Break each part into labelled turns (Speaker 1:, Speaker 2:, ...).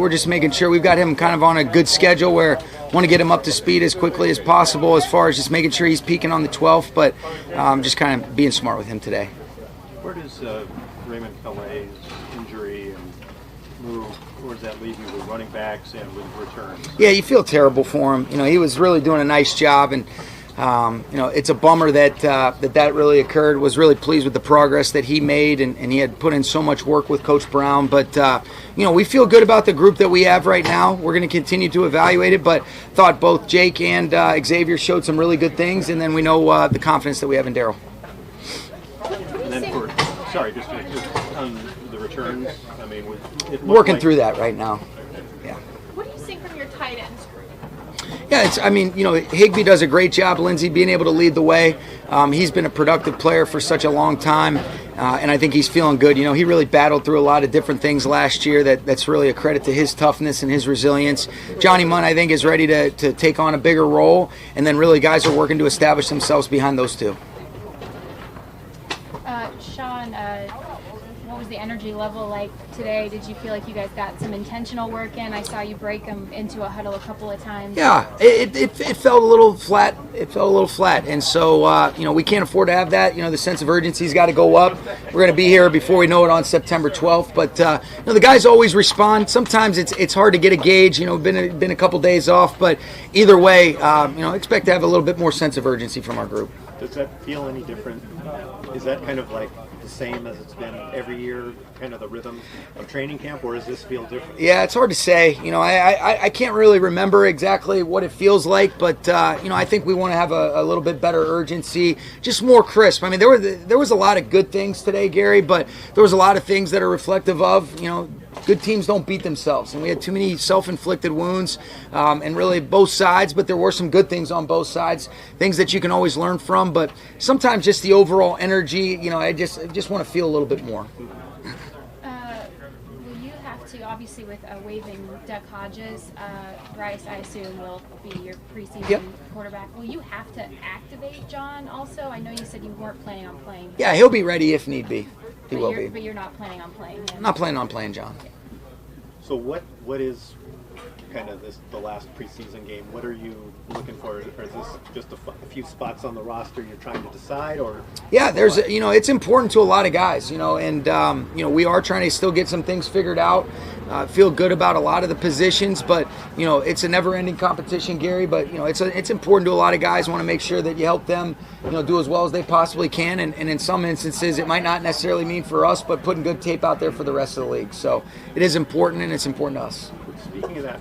Speaker 1: We're just making sure we've got him kind of on a good schedule where want to get him up to speed as quickly as possible as far as just making sure he's peaking on the 12th, but just kind of being smart with him today.
Speaker 2: Where does Raymond Calais' injury and move, where does that leave you with running backs and with returns?
Speaker 1: Yeah, you feel terrible for him. He was really doing a nice job, and it's a bummer that really occurred. Was really pleased with the progress that he made, and he had put in so much work with Coach Brown. But we feel good about the group that we have right now. We're going to continue to evaluate it, but thought both Jake and Xavier showed some really good things, and then we know the confidence that we have in Daryl.
Speaker 2: And then just on the returns,
Speaker 1: working through that right now. Yeah.
Speaker 3: What do you see from your tight ends group?
Speaker 1: Yeah, Higbee does a great job, Lindsey, being able to lead the way. He's been a productive player for such a long time, and I think he's feeling good. He really battled through a lot of different things last year that's really a credit to his toughness and his resilience. Johnny Munn, I think, is ready to take on a bigger role, and then really guys are working to establish themselves behind those two.
Speaker 4: Sean, what was the energy level like today? Did you feel like you guys got some intentional work in? I saw you break them into a huddle a couple of times.
Speaker 1: Yeah, it felt a little flat. And so we can't afford to have that. The sense of urgency's got to go up. We're going to be here before we know it on September 12th. But the guys always respond. Sometimes it's hard to get a gauge. Been a couple days off, but either way, expect to have a little bit more sense of urgency from our group.
Speaker 2: Does that feel any different? Is that kind of like the same as it's been every year, kind of the rhythm of training camp, or does this feel different?
Speaker 1: Yeah, it's hard to say. I can't really remember exactly what it feels like, but I think we want to have a little bit better urgency, just more crisp. There was a lot of good things today, Gary, but there was a lot of things that are reflective of, good teams don't beat themselves, and we had too many self-inflicted wounds, and really both sides, but there were some good things on both sides, things that you can always learn from, but sometimes just the overall energy, I just want to feel a little bit more.
Speaker 4: Will you have to, obviously with waiving Devlin Hodges, Bryce, I assume, will be your preseason quarterback. Will you have to activate John also? I know you said you weren't planning on playing.
Speaker 1: Yeah, he'll be ready if need be. He will be.
Speaker 4: But you're not planning on playing him?
Speaker 1: I'm not planning on playing John.
Speaker 2: So what is kind of the last preseason game? What are you looking for? Or is this just a few spots on the roster you're trying to decide? Or
Speaker 1: yeah, there's it's important to a lot of guys, and we are trying to still get some things figured out. Feel good about a lot of the positions, but it's a never-ending competition, Gary. But it's important to a lot of guys. Want to make sure that you help them, do as well as they possibly can. And in some instances, it might not necessarily mean for us, but putting good tape out there for the rest of the league. So it is important, and it's important to us.
Speaker 2: Speaking of that,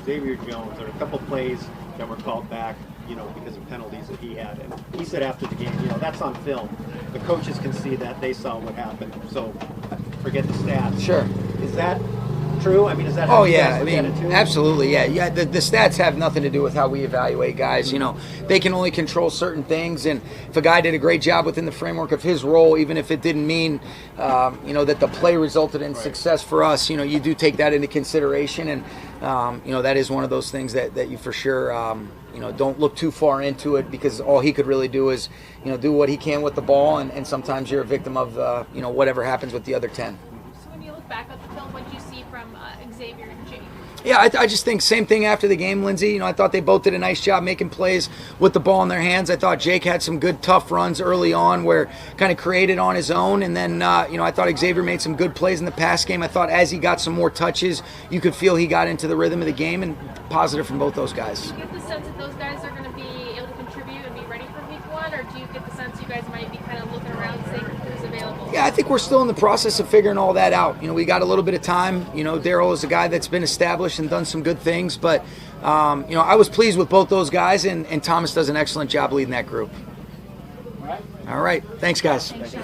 Speaker 2: Xavier Jones, there are a couple plays that were called back, because of penalties that he had. And he said after the game, that's on film. The coaches can see that. They saw what happened. So forget the stats.
Speaker 1: Sure.
Speaker 2: Is that true? Is that
Speaker 1: how
Speaker 2: you
Speaker 1: you
Speaker 2: guys look at it too?
Speaker 1: Absolutely, yeah. The stats have nothing to do with how we evaluate guys. They can only control certain things, and if a guy did a great job within the framework of his role, even if it didn't mean, that the play resulted in success for us, you do take that into consideration, and that is one of those things that you for sure, don't look too far into it, because all he could really do is, do what he can with the ball, and sometimes you're a victim of, whatever happens with the other 10.
Speaker 3: So when you look back at the film, what do you see from Xavier and Jake?
Speaker 1: Yeah, I just think same thing after the game, Lindsey. I thought they both did a nice job making plays with the ball in their hands. I thought Jake had some good, tough runs early on where kind of created on his own. And then, I thought Xavier made some good plays in the pass game. I thought as he got some more touches, you could feel he got into the rhythm of the game, and positive from both those guys.
Speaker 3: Do you get the sense that those guys are going to be able to contribute and be ready for week one, or do you get the sense you guys might be kind of looking around seeing who's available?
Speaker 1: Yeah, I think we're still in the process of figuring all that out. We got a little bit of time. Daryl is a guy that's been established and done some good things, but I was pleased with both those guys, and Thomas does an excellent job leading that group. All right. Thanks, guys.
Speaker 4: Thanks,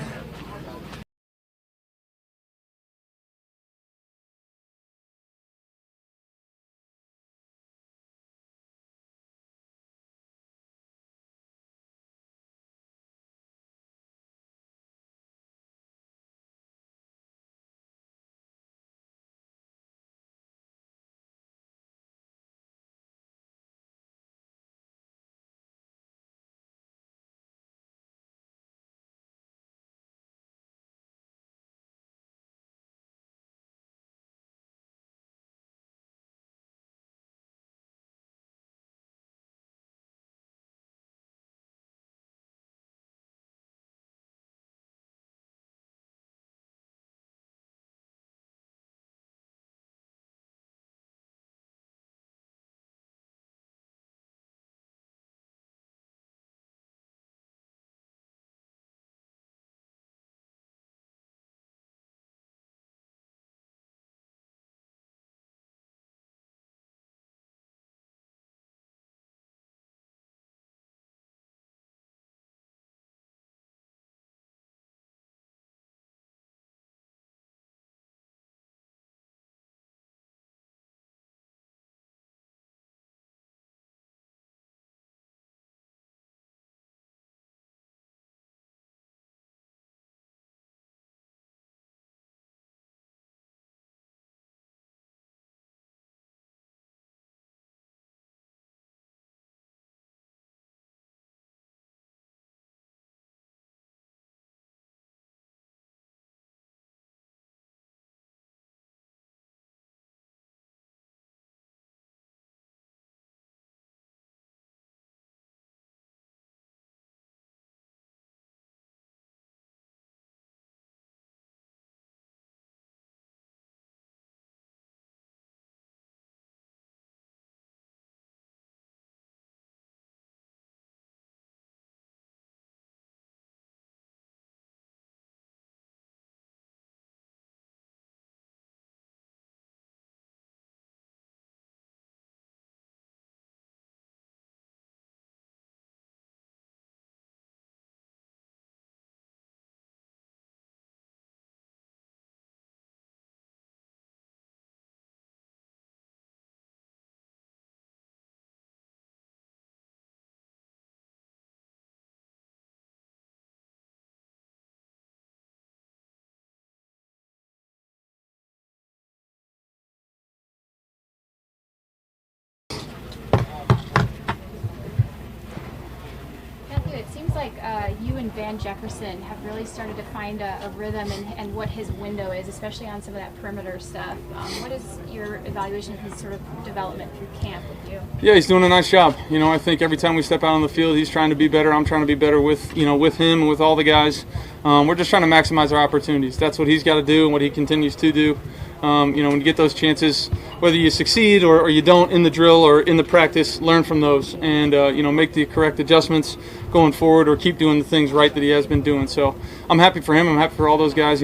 Speaker 4: it seems like you and Van Jefferson have really started to find a rhythm and what his window is, especially on some of that perimeter stuff. What is your evaluation of his sort of development through camp with you?
Speaker 5: Yeah, he's doing a nice job. I think every time we step out on the field, he's trying to be better. I'm trying to be better with him and with all the guys. We're just trying to maximize our opportunities. That's what he's got to do and what he continues to do. When you get those chances, whether you succeed or you don't in the drill or in the practice, learn from those and make the correct adjustments going forward or keep doing the things right that he has been doing. So I'm happy for him. I'm happy for all those guys.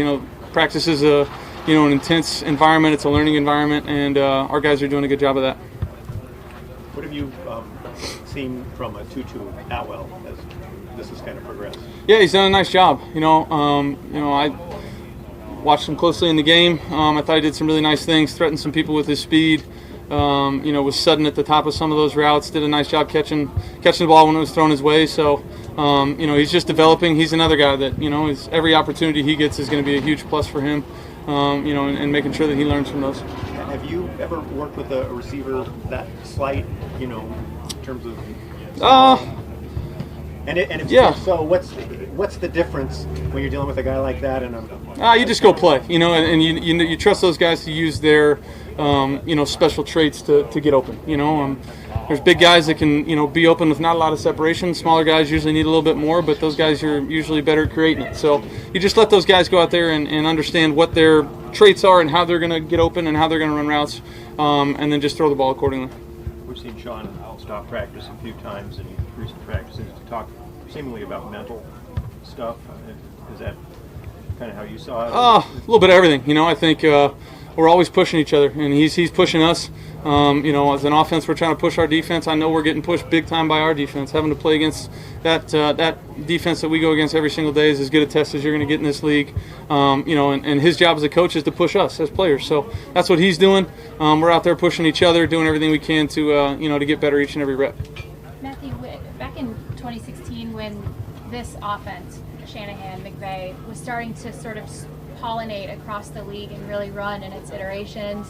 Speaker 5: Practice is an intense environment. It's a learning environment, and our guys are doing a good job of that.
Speaker 2: What have you seen from Tutu Atwell as this has kind of progressed?
Speaker 5: Yeah, he's done a nice job. I watched him closely in the game. I thought he did some really nice things, threatened some people with his speed. Was sudden at the top of some of those routes. Did a nice job catching the ball when it was thrown his way. So, he's just developing. He's another guy that every opportunity he gets is going to be a huge plus for him. And making sure that he learns from those.
Speaker 2: Have you ever worked with a receiver that slight, in terms of? And if
Speaker 5: yeah.
Speaker 2: So what's the difference when you're dealing with a guy like that? And
Speaker 5: you just go play, and you trust those guys to use their special traits to get open. There's big guys that can be open with not a lot of separation. Smaller guys usually need a little bit more, but those guys are usually better at creating it. So you just let those guys go out there and understand what their traits are and how they're going to get open and how they're going to run routes, and then just throw the ball accordingly.
Speaker 6: We've seen Sean stop practice a few times in recent practices to talk seemingly about mental stuff. Is that kind of how you saw it?
Speaker 5: A little bit of everything. I think we're always pushing each other, and he's pushing us. As an offense, we're trying to push our defense. I know we're getting pushed big time by our defense. Having to play against that defense that we go against every single day is as good a test as you're going to get in this league. And his job as a coach is to push us as players. So that's what he's doing. We're out there pushing each other, doing everything we can to get better each and every rep.
Speaker 4: Matthew, back in 2016 when this offense, Shanahan, McVay, was starting to sort of pollinate across the league and really run in its iterations,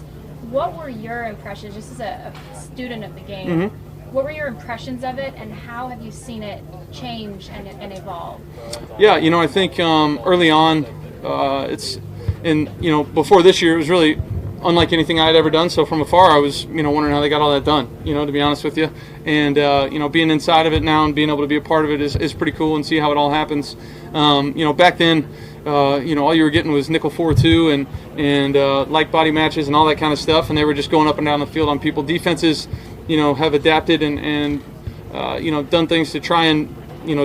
Speaker 4: what were your impressions, just as a student of the game,
Speaker 5: Mm-hmm.
Speaker 4: what were your impressions of it and how have you seen it change and evolve?
Speaker 5: Yeah, I think early on, before this year, it was really unlike anything I had ever done. So from afar, I was, wondering how they got all that done, to be honest with you. And, being inside of it now and being able to be a part of it is pretty cool and see how it all happens. Back then, all you were getting was nickel 4-2 and like body matches and all that kind of stuff. And they were just going up and down the field on people. Defenses, have adapted and done things to try and,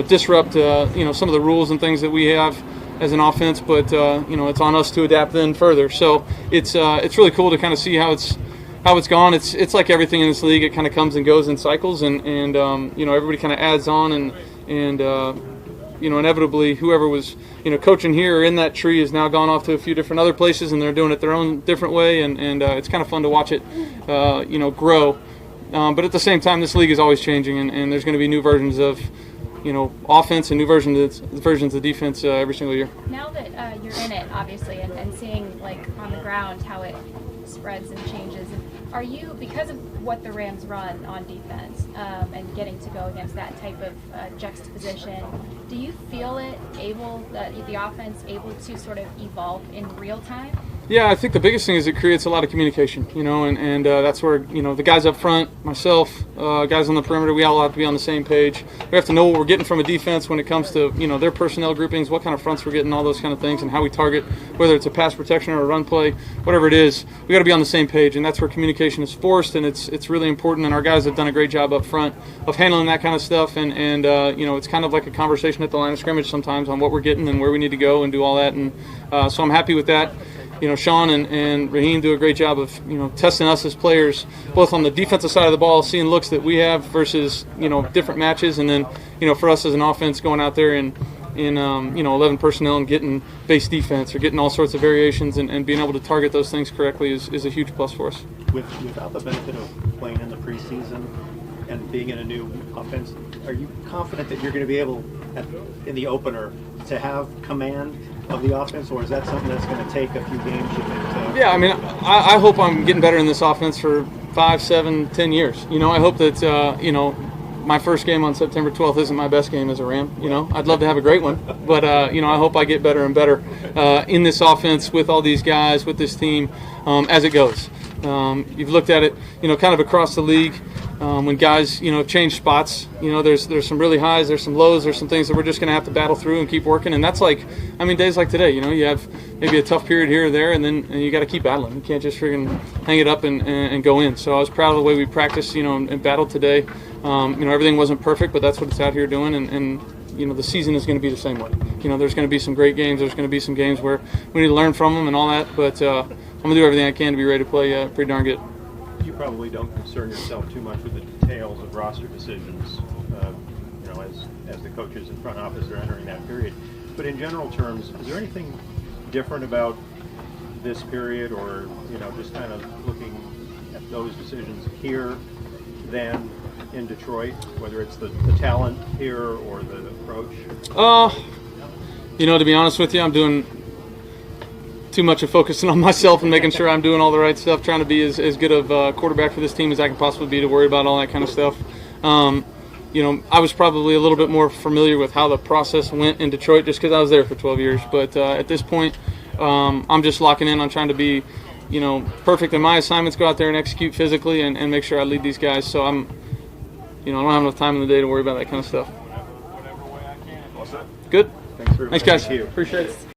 Speaker 5: disrupt, some of the rules and things that we have as an offense, but it's on us to adapt then further. So it's really cool to kind of see how it's gone. It's like everything in this league. It kind of comes and goes in cycles, and everybody kind of adds on, and inevitably whoever was coaching here or in that tree has now gone off to a few different other places, and they're doing it their own different way, and it's kind of fun to watch it grow. But at the same time, this league is always changing, and there's going to be new versions of offense and new versions of defense every single year.
Speaker 4: Now that you're in it, obviously, and seeing like on the ground how it spreads and changes, are you, because of what the Rams run on defense and getting to go against that type of juxtaposition, do you feel the offense able to sort of evolve in real time?
Speaker 5: Yeah, I think the biggest thing is it creates a lot of communication, and that's where, the guys up front, myself, guys on the perimeter, we all have to be on the same page. We have to know what we're getting from a defense when it comes to, their personnel groupings, what kind of fronts we're getting, all those kind of things, and how we target, whether it's a pass protection or a run play, whatever it is, we got to be on the same page, and that's where communication is forced, and it's really important, and our guys have done a great job up front of handling that kind of stuff, and it's kind of like a conversation at the line of scrimmage sometimes on what we're getting and where we need to go and do all that, and so I'm happy with that. Sean and Raheem do a great job of, testing us as players, both on the defensive side of the ball, seeing looks that we have versus, different matches. And then, for us as an offense going out there in 11 personnel and getting base defense or getting all sorts of variations and being able to target those things correctly is a huge plus for us.
Speaker 2: Without the benefit of playing in the preseason and being in a new offense, are you confident that you're going to be able, in the opener, to have command of the offense, or is that something that's going to take a few games?
Speaker 5: Yeah, I hope I'm getting better in this offense for 5, 7, 10 years. I hope that my first game on September 12th isn't my best game as a Ram. I'd love to have a great one, but I hope I get better and better in this offense with all these guys, with this team, as it goes. You've looked at it, kind of across the league. When guys, change spots, there's some really highs, there's some lows, there's some things that we're just going to have to battle through and keep working. And that's days like today, you have maybe a tough period here or there, and then you got to keep battling. You can't just friggin' hang it up and go in. So I was proud of the way we practiced, and battled today. Everything wasn't perfect, but that's what it's out here doing. And the season is going to be the same way. There's going to be some great games. There's going to be some games where we need to learn from them and all that. But I'm going to do everything I can to be ready to play pretty darn good.
Speaker 6: You probably don't concern yourself too much with the details of roster decisions, as the coaches and front office are entering that period. But in general terms, is there anything different about this period, or just kind of looking at those decisions here than in Detroit, whether it's the talent here or the approach?
Speaker 5: To be honest with you, I'm doing too much of focusing on myself and making sure I'm doing all the right stuff, trying to be as good of a quarterback for this team as I can possibly be, to worry about all that kind of stuff. I was probably a little bit more familiar with how the process went in Detroit just because I was there for 12 years. But at this point, I'm just locking in on trying to be, perfect in my assignments, go out there and execute physically and make sure I lead these guys. So I don't have enough time in the day to worry about that kind of stuff. Good.
Speaker 6: Thanks
Speaker 5: guys.
Speaker 6: Thank you.
Speaker 5: Appreciate it.